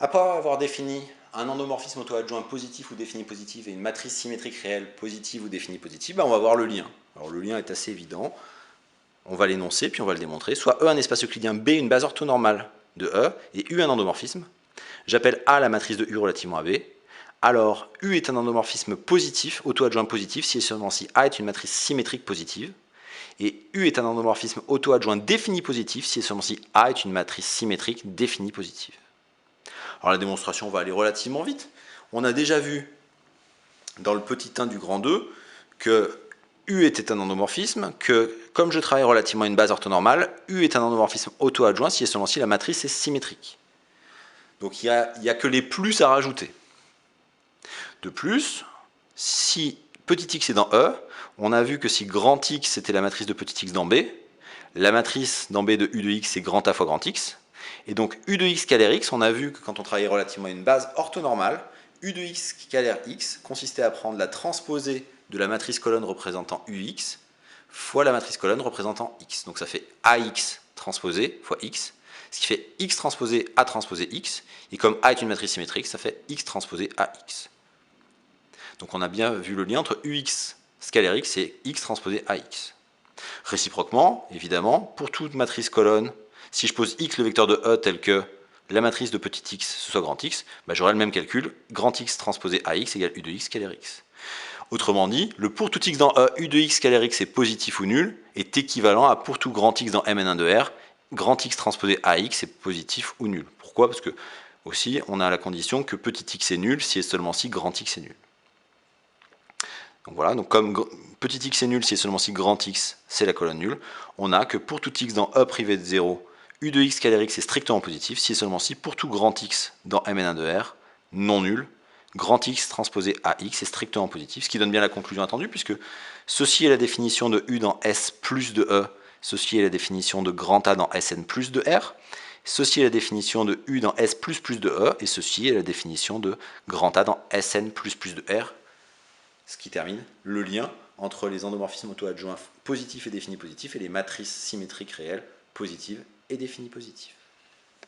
Après avoir défini un endomorphisme auto-adjoint positif ou défini positif et une matrice symétrique réelle positive ou définie positive, on va voir le lien. Alors le lien est assez évident. On va l'énoncer, puis on va le démontrer. Soit E un espace euclidien, B une base orthonormale de E, et U un endomorphisme. J'appelle A la matrice de U relativement à B. Alors, U est un endomorphisme positif, auto-adjoint positif, si et seulement si A est une matrice symétrique positive. Et U est un endomorphisme auto-adjoint défini positif, si et seulement si A est une matrice symétrique définie positive. Alors la démonstration va aller relativement vite. On a déjà vu dans le petit 1 du grand 2 que U était un endomorphisme, que comme je travaille relativement à une base orthonormale, U est un endomorphisme auto-adjoint si et seulement si la matrice est symétrique. Donc il n'y a que les plus à rajouter. De plus, si petit x est dans E, on a vu que si grand X était la matrice de petit x dans B, la matrice dans B de U de X c'est grand A fois grand X. Et donc U de X scalaire X, on a vu que quand on travaillait relativement à une base orthonormale, U de X scalaire X consistait à prendre la transposée de la matrice colonne représentant UX fois la matrice colonne représentant X. Donc ça fait AX transposé fois X, ce qui fait X transposé A transposé X. Et comme A est une matrice symétrique, ça fait X transposé AX. Donc on a bien vu le lien entre UX scalaire X et X transposé AX. Réciproquement, évidemment, pour toute matrice colonne, si je pose X le vecteur de E tel que la matrice de petit x, ce soit grand X, j'aurai le même calcul, grand X transposé AX égale U de X scalaire X. Autrement dit, le pour tout X dans E, U de X scalaire X est positif ou nul, est équivalent à pour tout grand X dans Mn1 de R, grand X transposé AX est positif ou nul. Pourquoi? Parce que aussi, on a la condition que petit x est nul si et seulement si grand X est nul. Donc voilà, donc comme petit x est nul si et seulement si grand X c'est la colonne nulle, on a que pour tout x dans E privé de 0, U de X scalaire X est strictement positif si et seulement si pour tout grand X dans Mn1 de R, non nul, grand X transposé AX est strictement positif, ce qui donne bien la conclusion attendue, puisque ceci est la définition de U dans S plus de E, ceci est la définition de grand A dans Sn plus de R, ceci est la définition de U dans S plus de E, et ceci est la définition de grand A dans Sn plus de R, ce qui termine le lien entre les endomorphismes auto-adjoints positifs et définis positifs et les matrices symétriques réelles positives et définies positives.